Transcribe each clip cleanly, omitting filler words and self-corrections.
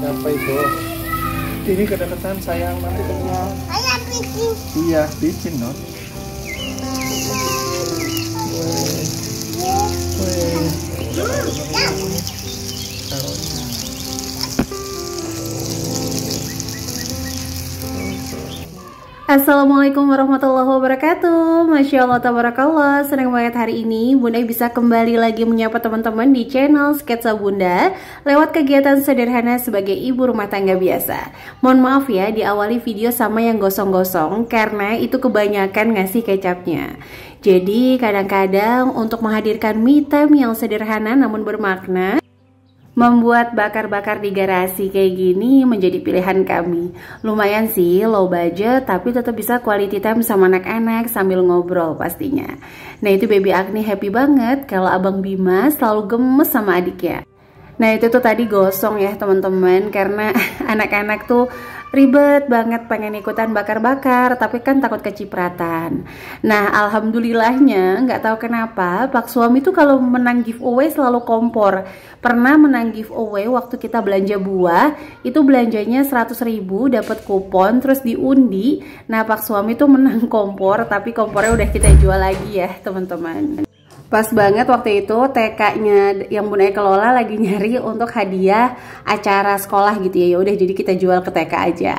Siapa itu? Ini kedekatan sayang, nanti kena. Ayah bikin. Iya, bikin no. Assalamualaikum warahmatullahi wabarakatuh. Masya Allah, tabarakallah. Senang banget hari ini Bunda bisa kembali lagi menyapa teman-teman di channel Sketsa Bunda lewat kegiatan sederhana sebagai ibu rumah tangga biasa. Mohon maaf ya, diawali video sama yang gosong-gosong karena itu kebanyakan ngasih kecapnya. Jadi kadang-kadang untuk menghadirkan me time yang sederhana namun bermakna, membuat bakar-bakar di garasi kayak gini menjadi pilihan kami. Lumayan sih low budget, tapi tetap bisa quality time sama anak-anak sambil ngobrol pastinya. Nah itu baby Agni happy banget kalau Abang Bima selalu gemes sama adiknya. Nah itu tuh tadi gosong ya teman-teman, karena anak-anak tuh ribet banget pengen ikutan bakar-bakar, tapi kan takut kecipratan. Nah alhamdulillahnya nggak tahu kenapa Pak suami tuh kalau menang giveaway selalu kompor. Pernah menang giveaway waktu kita belanja buah, itu belanjanya 100.000 dapat kupon terus diundi. Nah Pak suami tuh menang kompor, tapi kompornya udah kita jual lagi ya teman-teman. Pas banget waktu itu TK-nya yang Bunda kelola lagi nyari untuk hadiah acara sekolah gitu ya. Udah jadi kita jual ke TK aja.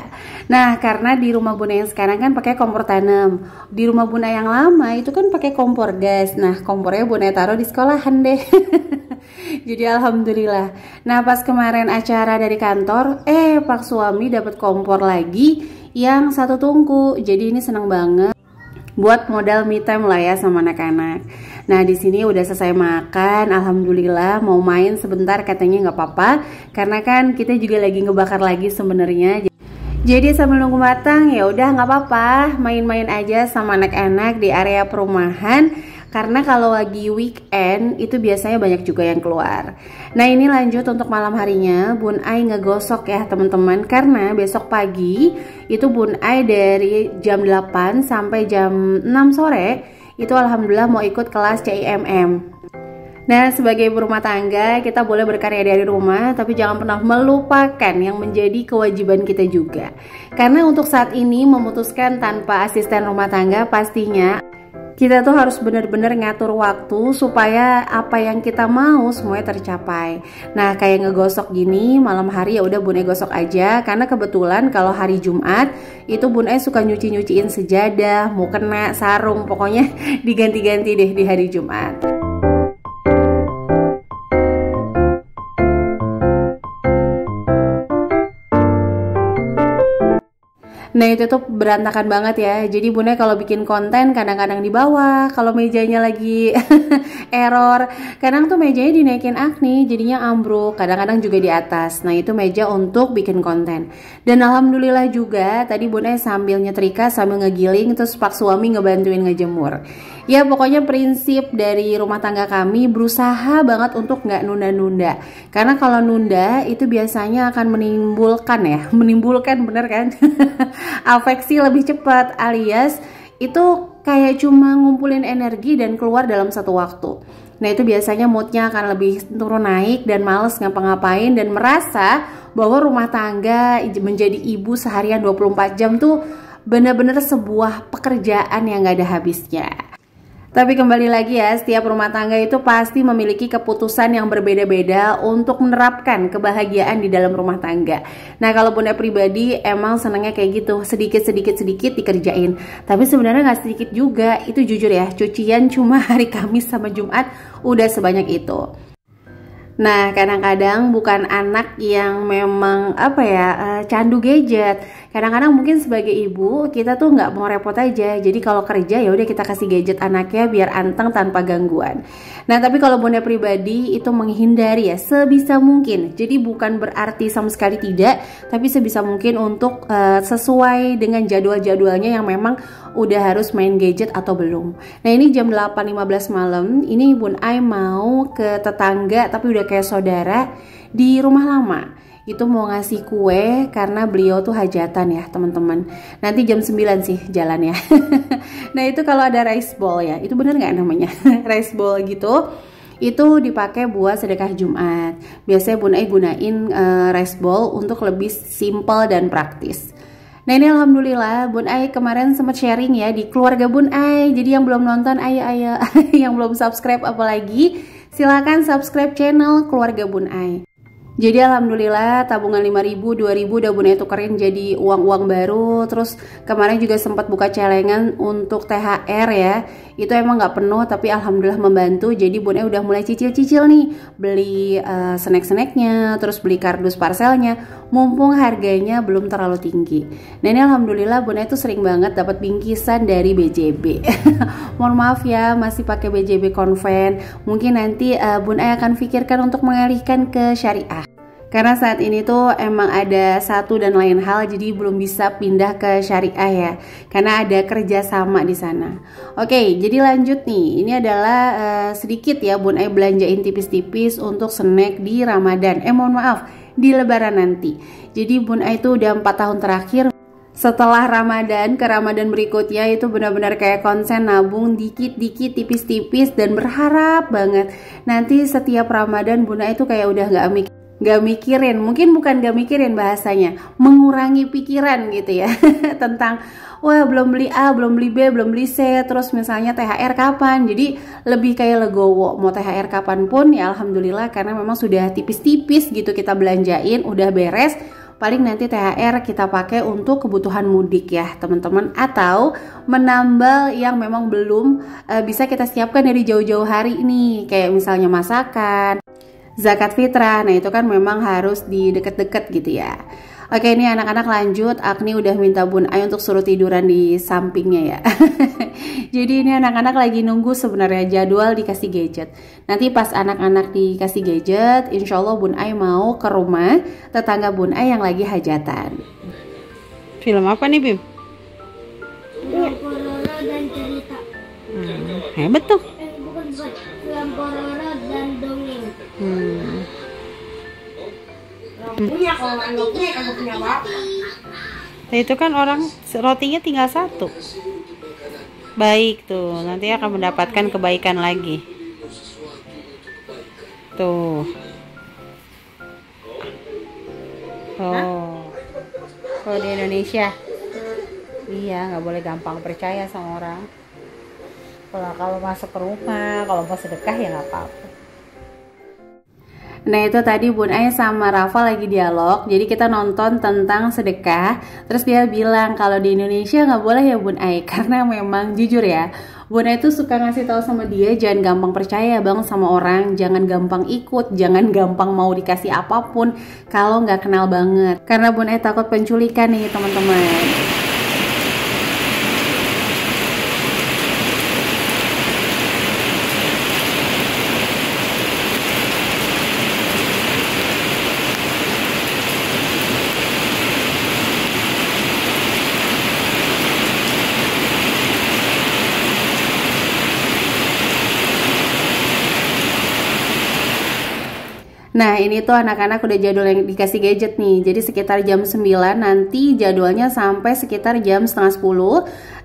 Nah, karena di rumah Bunda yang sekarang kan pakai kompor tanam. Di rumah Bunda yang lama itu kan pakai kompor gas. Nah, kompornya Bunda taruh di sekolahan deh. Jadi alhamdulillah. Nah, pas kemarin acara dari kantor, Pak suami dapat kompor lagi yang satu tungku. Jadi ini senang banget buat modal me time lah ya sama anak-anak. Nah di sini udah selesai makan, alhamdulillah. Mau main sebentar katanya nggak apa-apa, karena kan kita juga lagi ngebakar lagi sebenarnya. Jadi sambil nunggu matang ya udah nggak apa-apa, main-main aja sama anak-anak di area perumahan. Karena kalau lagi weekend itu biasanya banyak juga yang keluar. Nah ini lanjut untuk malam harinya Bun Ai ngegosok ya teman-teman. Karena besok pagi itu Bun Ai dari jam 8 sampai jam 6 sore itu alhamdulillah mau ikut kelas CIMM. Nah sebagai ibu rumah tangga kita boleh berkarya dari rumah, tapi jangan pernah melupakan yang menjadi kewajiban kita juga. Karena untuk saat ini memutuskan tanpa asisten rumah tangga pastinya kita tuh harus benar-benar ngatur waktu supaya apa yang kita mau semuanya tercapai. Nah kayak ngegosok gini malam hari ya udah Bun Ai gosok aja, karena kebetulan kalau hari Jumat itu Bun Ai suka nyuci-nyuciin sejadah, mukena, sarung, pokoknya diganti-ganti deh di hari Jumat. Nah itu tuh berantakan banget ya. Jadi Bunda kalau bikin konten kadang-kadang di bawah, kalau mejanya lagi error, kadang tuh mejanya dinaikin Agni jadinya ambruk, kadang-kadang juga di atas. Nah itu meja untuk bikin konten. Dan alhamdulillah juga tadi Bunda sambil nyetrika sambil ngegiling, terus Pak suami ngebantuin ngejemur. Ya pokoknya prinsip dari rumah tangga kami berusaha banget untuk nggak nunda-nunda. Karena kalau nunda itu biasanya akan menimbulkan bener kan? Afeksi lebih cepat, alias itu kayak cuma ngumpulin energi dan keluar dalam satu waktu. Nah itu biasanya moodnya akan lebih turun naik dan males ngapa-ngapain dan merasa bahwa rumah tangga menjadi ibu seharian 24 jam tuh bener-bener sebuah pekerjaan yang gak ada habisnya. Tapi kembali lagi ya, setiap rumah tangga itu pasti memiliki keputusan yang berbeda-beda untuk menerapkan kebahagiaan di dalam rumah tangga. Nah kalau Bunda pribadi emang senangnya kayak gitu, sedikit dikerjain. Tapi sebenarnya nggak sedikit juga, itu jujur ya, cucian cuma hari Kamis sama Jumat udah sebanyak itu. Nah kadang-kadang bukan anak yang memang candu gadget. Kadang-kadang mungkin sebagai ibu kita tuh nggak mau repot aja. Jadi kalau kerja ya udah kita kasih gadget anaknya biar anteng tanpa gangguan. Nah tapi kalau Bunda pribadi itu menghindari ya sebisa mungkin. Jadi bukan berarti sama sekali tidak, tapi sebisa mungkin untuk sesuai dengan jadwal-jadwalnya yang memang udah harus main gadget atau belum. Nah ini jam 8.15 malam. Ini Bun Ai mau ke tetangga tapi udah kayak saudara di rumah lama. Itu mau ngasih kue karena beliau tuh hajatan ya teman-teman. Nanti jam 9 sih jalan ya. Nah itu kalau ada rice ball ya, itu bener nggak namanya rice ball gitu. itu dipakai buat sedekah Jumat. Biasanya Bun Ai gunain rice bowl untuk lebih simple dan praktis. Nah ini alhamdulillah Bun Ai kemarin sempat sharing ya di keluarga Bun Ai. Jadi yang belum nonton ayo yang belum subscribe apalagi silakan subscribe channel keluarga Bun Ai. Jadi alhamdulillah tabungan 5.000, 2.000 udah Bun Ai tukerin jadi uang-uang baru. Terus kemarin juga sempat buka celengan untuk THR ya. Itu emang nggak penuh tapi alhamdulillah membantu. Jadi Bun Ai udah mulai cicil-cicil nih, beli snack-snacknya, terus beli kardus parcelnya. Mumpung harganya belum terlalu tinggi. Nah ini alhamdulillah Bun Ai tuh sering banget dapat bingkisan dari BJB. Mohon maaf ya masih pakai BJB konven. Mungkin nanti Bun Ai akan pikirkan untuk mengalihkan ke syariah. Karena saat ini tuh emang ada satu dan lain hal, jadi belum bisa pindah ke syariah ya, karena ada kerjasama di sana. Oke, jadi lanjut nih, ini adalah sedikit ya Bun Ai belanjain tipis-tipis untuk snack di Ramadan. Mohon maaf, di Lebaran nanti. Jadi Bun Ai tuh udah 4 tahun terakhir. Setelah Ramadan ke Ramadan berikutnya itu benar-benar kayak konsen nabung dikit-dikit tipis-tipis dan berharap banget nanti setiap Ramadan Bun Ai tuh kayak udah gak mikirin, mungkin bukan gak mikirin bahasanya, mengurangi pikiran gitu ya tentang wah belum beli A, belum beli B, belum beli C, terus misalnya THR kapan. Jadi lebih kayak legowo, mau THR kapanpun ya alhamdulillah karena memang sudah tipis-tipis gitu kita belanjain, udah beres. Paling nanti THR kita pakai untuk kebutuhan mudik ya teman-teman, atau menambal yang memang belum bisa kita siapkan dari jauh-jauh hari ini, kayak misalnya masakan, zakat fitrah. Nah itu kan memang harus di deket-deket gitu ya. Oke, ini anak-anak lanjut. Agni udah minta Bun Ai untuk suruh tiduran di sampingnya ya. Jadi ini anak-anak lagi nunggu sebenarnya jadwal dikasih gadget. Nanti pas anak-anak dikasih gadget, insya Allah Bun Ai mau ke rumah tetangga Bun Ai yang lagi hajatan. Film apa nih Bim? Film Pororo dan cerita. Hebat tuh. Bukan. Film Pororo dan dongeng. Punya kalau nggak punya kagak punya bapak. Nah, itu kan orang rotinya tinggal satu. Baik tuh, nanti akan mendapatkan kebaikan lagi. Tuh. Kalau di Indonesia, iya nggak boleh gampang percaya sama orang. Kalau masuk ke rumah, kalau mau sedekah ya nggak apa-apa. Nah itu tadi Bun Ai sama Rafa lagi dialog. Jadi kita nonton tentang sedekah. Terus dia bilang kalau di Indonesia nggak boleh ya Bun Ai, karena memang jujur ya Bun Ai tuh suka ngasih tahu sama dia jangan gampang percaya bang sama orang, jangan gampang ikut, jangan gampang mau dikasih apapun kalau nggak kenal banget. Karena Bun Ai takut penculikan nih teman-teman. Nah ini tuh anak-anak udah jadwal yang dikasih gadget nih. Jadi sekitar jam 9 nanti jadwalnya sampai sekitar jam setengah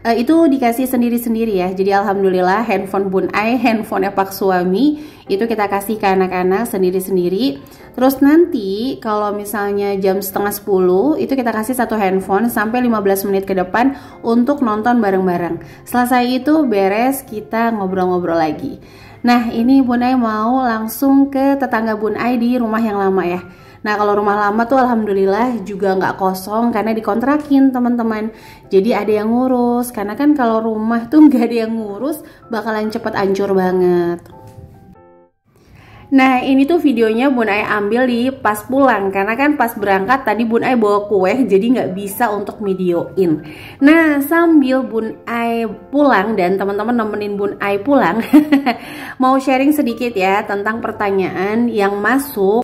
10 itu dikasih sendiri-sendiri ya. Jadi alhamdulillah handphone Bun Ai, handphone Pak suami itu kita kasih ke anak-anak sendiri-sendiri. Terus nanti kalau misalnya jam setengah 10 itu kita kasih satu handphone sampai 15 menit ke depan untuk nonton bareng-bareng. Selesai itu beres kita ngobrol-ngobrol lagi. Nah ini Bun Ai mau langsung ke tetangga Bun Ai di rumah yang lama ya. Nah kalau rumah lama tuh alhamdulillah juga nggak kosong karena dikontrakin teman-teman. Jadi ada yang ngurus, karena kan kalau rumah tuh nggak ada yang ngurus bakalan cepet hancur banget. Nah ini tuh videonya Bun Ai ambil di pas pulang, karena kan pas berangkat tadi Bun Ai bawa kue jadi nggak bisa untuk videoin. Nah sambil Bun Ai pulang dan teman-teman nemenin Bun Ai pulang mau sharing sedikit ya tentang pertanyaan yang masuk.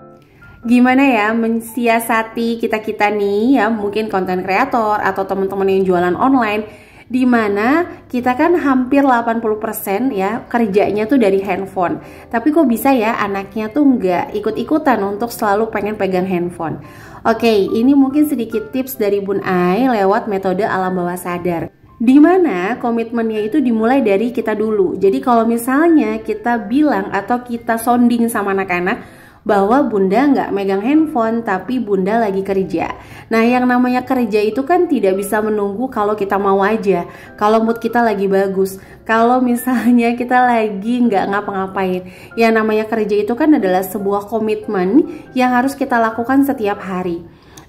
Gimana ya mensiasati kita-kita nih ya, mungkin konten kreator atau teman-teman yang jualan online, dimana kita kan hampir 80% ya kerjanya tuh dari handphone. Tapi kok bisa ya anaknya tuh nggak ikut-ikutan untuk selalu pengen pegang handphone. Oke, ini mungkin sedikit tips dari Bun Ai lewat metode alam bawah sadar. Dimana komitmennya itu dimulai dari kita dulu. Jadi kalau misalnya kita bilang atau kita sounding sama anak-anak bahwa bunda nggak megang handphone tapi bunda lagi kerja. Nah yang namanya kerja itu kan tidak bisa menunggu kalau kita mau aja, kalau mood kita lagi bagus, kalau misalnya kita lagi nggak ngapa-ngapain. Yang namanya kerja itu kan adalah sebuah komitmen yang harus kita lakukan setiap hari.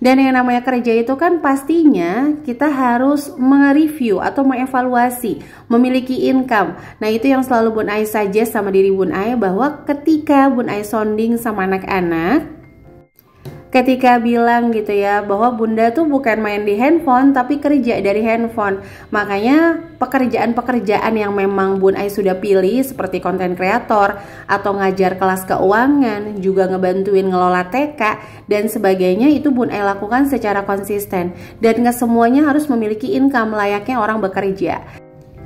Dan yang namanya kerja itu kan pastinya kita harus mereview atau mengevaluasi, memiliki income. Nah itu yang selalu Bun Ai suggest sama diri Bun Ai, bahwa ketika Bun Ai sounding sama anak-anak, ketika bilang gitu ya bahwa bunda tuh bukan main di handphone tapi kerja dari handphone. Makanya pekerjaan-pekerjaan yang memang Bun Ai sudah pilih seperti konten kreator atau ngajar kelas keuangan, juga ngebantuin ngelola TK dan sebagainya, itu Bun Ai lakukan secara konsisten. Dan nggak semuanya harus memiliki income layaknya orang bekerja.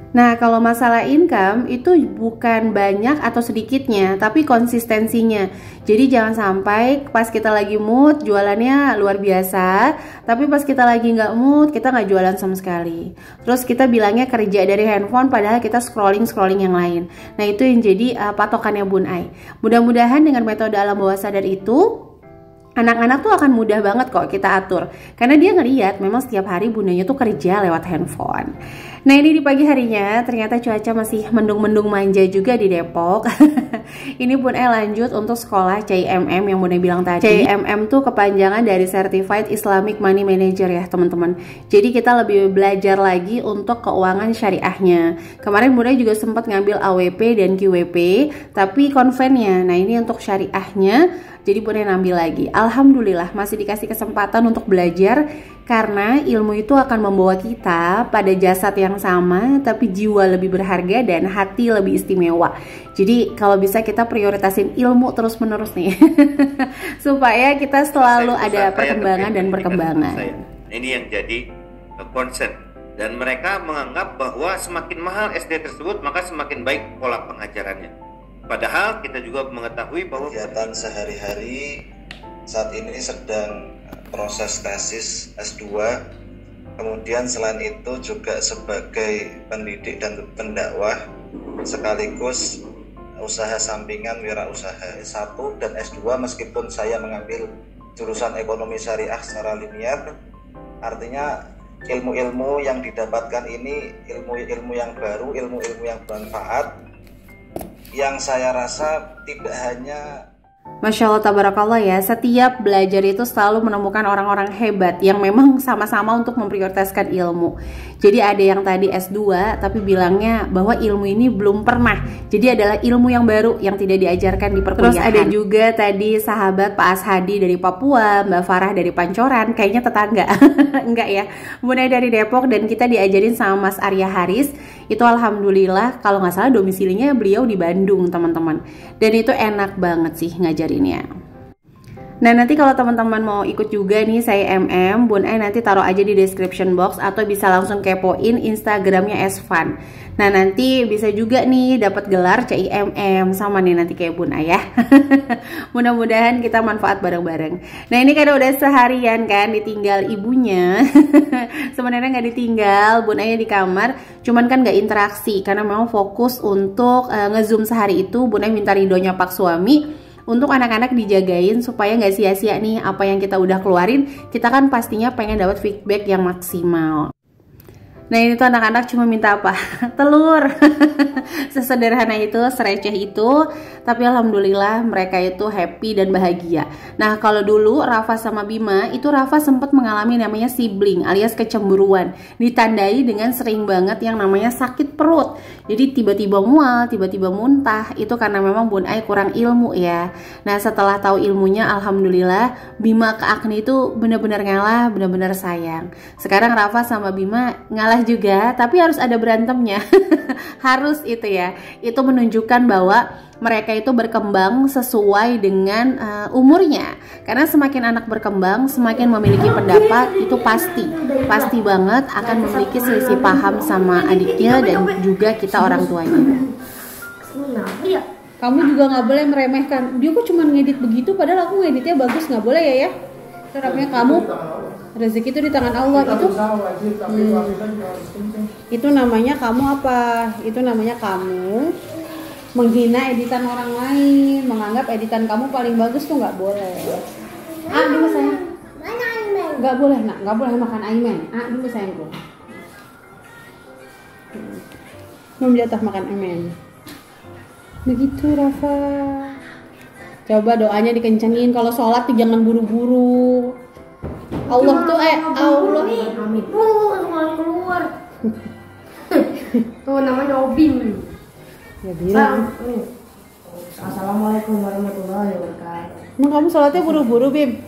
Nah kalau masalah income itu bukan banyak atau sedikitnya, tapi konsistensinya. Jadi jangan sampai pas kita lagi mood jualannya luar biasa, tapi pas kita lagi nggak mood kita nggak jualan sama sekali. Terus kita bilangnya kerja dari handphone padahal kita scrolling yang lain. Nah itu yang jadi patokannya Bun Ai. Mudah-mudahan dengan metode alam bawah sadar itu anak-anak tuh akan mudah banget kok kita atur. Karena dia ngeliat memang setiap hari bundanya tuh kerja lewat handphone. Nah ini di pagi harinya ternyata cuaca masih mendung-mendung manja juga di Depok. Ini Bun Ai lanjut untuk sekolah CIMM yang Bun Ai bilang tadi. CIMM tuh kepanjangan dari Certified Islamic Money Manager ya teman-teman. Jadi kita lebih belajar lagi untuk keuangan syariahnya. Kemarin Bun Ai juga sempat ngambil AWP dan QWP, tapi konvennya. Nah ini untuk syariahnya. Jadi Bun Ai ambil lagi. Alhamdulillah masih dikasih kesempatan untuk belajar, karena ilmu itu akan membawa kita pada jasad yang sama tapi jiwa lebih berharga dan hati lebih istimewa. Jadi kalau bisa kita prioritasin ilmu terus menerus nih supaya kita selalu ada perkembangan dan perkembangan. Ini yang jadi concern, dan mereka menganggap bahwa semakin mahal SD tersebut maka semakin baik pola pengajarannya. Padahal kita juga mengetahui bahwa kegiatan sehari-hari saat ini sedang proses tesis S2. Kemudian selain itu juga sebagai pendidik dan pendakwah, sekaligus usaha sampingan wirausaha S1 dan S2, meskipun saya mengambil jurusan ekonomi syariah secara linear. Artinya ilmu-ilmu yang didapatkan ini ilmu-ilmu yang baru, ilmu-ilmu yang bermanfaat, yang saya rasa tidak hanya Masya Allah tabarakallah ya, setiap belajar itu selalu menemukan orang-orang hebat yang memang sama-sama untuk memprioritaskan ilmu. Jadi ada yang tadi S2 tapi bilangnya bahwa ilmu ini belum pernah, jadi adalah ilmu yang baru yang tidak diajarkan di perkuliahan. Terus ada juga tadi sahabat Pak Ashadi dari Papua, Mbak Farah dari Pancoran, kayaknya tetangga. Enggak ya, Bun Ai dari Depok, dan kita diajarin sama Mas Arya Haris. Itu alhamdulillah kalau nggak salah domisilinya beliau di Bandung teman-teman, dan itu enak banget sih ngajarinnya. Nah nanti kalau teman-teman mau ikut juga nih saya MM, Bun Ai nanti taruh aja di description box atau bisa langsung kepoin Instagramnya Esvan. Nah nanti bisa juga nih dapat gelar CIMM sama nih nanti kayak Bun Ai ya. Mudah-mudahan kita manfaat bareng-bareng. Nah ini kan udah seharian kan ditinggal ibunya. Sebenarnya nggak ditinggal, Bun Ai di kamar, cuman kan nggak interaksi karena memang fokus untuk ngezoom sehari itu. Bun Ai minta ridhonya Pak suami untuk anak-anak dijagain supaya nggak sia-sia nih apa yang kita udah keluarin. Kita kan pastinya pengen dapat feedback yang maksimal. Nah ini tuh anak-anak cuma minta apa? Telur. Sesederhana itu, sereceh itu, tapi alhamdulillah mereka itu happy dan bahagia. Nah kalau dulu Rafa sama Bima itu, Rafa sempat mengalami namanya sibling alias kecemburuan, ditandai dengan sering banget yang namanya sakit perut. Jadi tiba-tiba mual, tiba-tiba muntah, itu karena memang Bun Ai kurang ilmu ya. Nah setelah tahu ilmunya, alhamdulillah Bima ke Agni itu benar-benar ngalah, benar-benar sayang. Sekarang Rafa sama Bima ngalah juga, tapi harus ada berantemnya. Harus itu ya, itu menunjukkan bahwa mereka itu berkembang sesuai dengan umurnya. Karena semakin anak berkembang, semakin memiliki pendapat, itu pasti banget akan memiliki selisih paham sama adiknya dan juga kita orang tuanya. Kamu juga nggak boleh meremehkan, dia kok cuma ngedit begitu padahal aku ngeditnya bagus, nggak boleh ya. Itu namanya kamu. Rezeki itu di tangan Allah. Itu namanya kamu apa? Itu namanya kamu menghina editan orang lain, menganggap editan kamu paling bagus tuh nggak boleh. Dulu sayang. Nggak boleh nak, nggak boleh makan aimen. Dulu sayangku. Belum jatuh makan aimen. Begitu Rafa. Coba doanya dikencengin. Kalau sholat tuh jangan buru-buru. Allah tuh Allah. Amin. Keluar. Tuh namanya Obin. Ya bilang. Assalamualaikum warahmatullahi wabarakatuh. Emang kamu sholatnya buru-buru, Bim?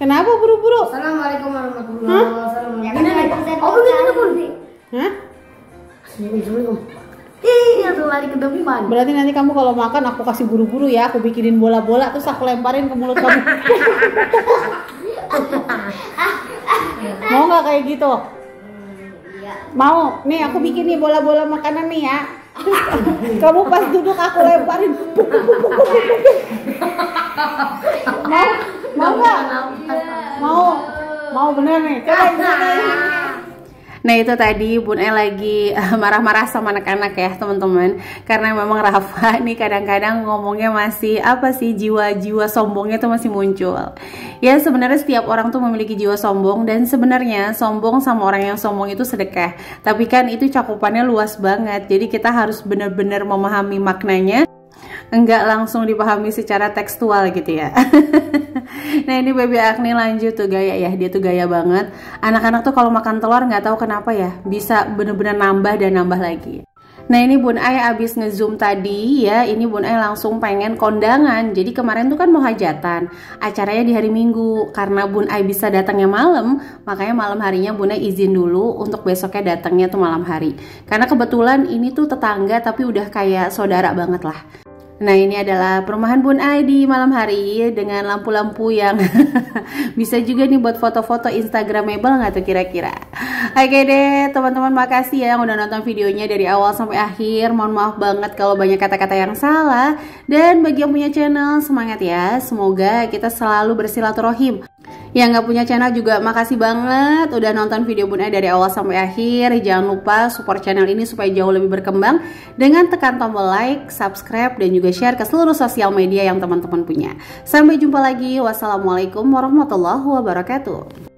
Kenapa buru-buru? Assalamualaikum warahmatullahi wabarakatuh. Oh, begini. Hah? Assalamualaikum. Iya tuh lari ke depan. Berarti nanti kamu kalau makan aku kasih buru-buru ya, aku bikinin bola-bola terus aku lemparin ke mulut kamu. Mau nggak kayak gitu? Mau? Nih aku bikin nih bola-bola makanan nih ya. Terus kamu pas duduk aku lemparin. Mau nggak? Mau bener nih. Coba. Nah itu tadi Bun E lagi marah-marah sama anak-anak ya teman-teman. Karena memang Rafa nih kadang-kadang ngomongnya masih jiwa-jiwa sombongnya tuh masih muncul. Ya sebenarnya setiap orang tuh memiliki jiwa sombong. Dan sebenarnya sombong sama orang yang sombong itu sedekah. Tapi kan itu cakupannya luas banget. Jadi kita harus benar-benar memahami maknanya, enggak langsung dipahami secara tekstual gitu ya. Nah ini Baby Agni lanjut tuh gaya ya, dia tuh gaya banget. Anak-anak tuh kalau makan telur nggak tahu kenapa ya bisa bener-bener nambah dan nambah lagi. Nah ini Bun Ai abis ngezoom tadi ya, ini Bun Ai langsung pengen kondangan. Jadi kemarin tuh kan mau hajatan, acaranya di hari Minggu. Karena Bun Ai bisa datangnya malam, makanya malam harinya Bun Ai izin dulu untuk besoknya datangnya tuh malam hari. Karena kebetulan ini tuh tetangga tapi udah kayak saudara banget lah. Nah ini adalah perumahan Bun Ai di malam hari dengan lampu-lampu yang bisa juga nih buat foto-foto instagramable nggak tuh kira-kira. Oke deh teman-teman, makasih ya yang udah nonton videonya dari awal sampai akhir. Mohon maaf banget kalau banyak kata-kata yang salah. Dan bagi yang punya channel, semangat ya. Semoga kita selalu bersilaturahim. Yang nggak punya channel juga makasih banget udah nonton video Bun Ai dari awal sampai akhir. Jangan lupa support channel ini supaya jauh lebih berkembang dengan tekan tombol like, subscribe, dan juga share ke seluruh sosial media yang teman-teman punya. Sampai jumpa lagi. Wassalamualaikum warahmatullahi wabarakatuh.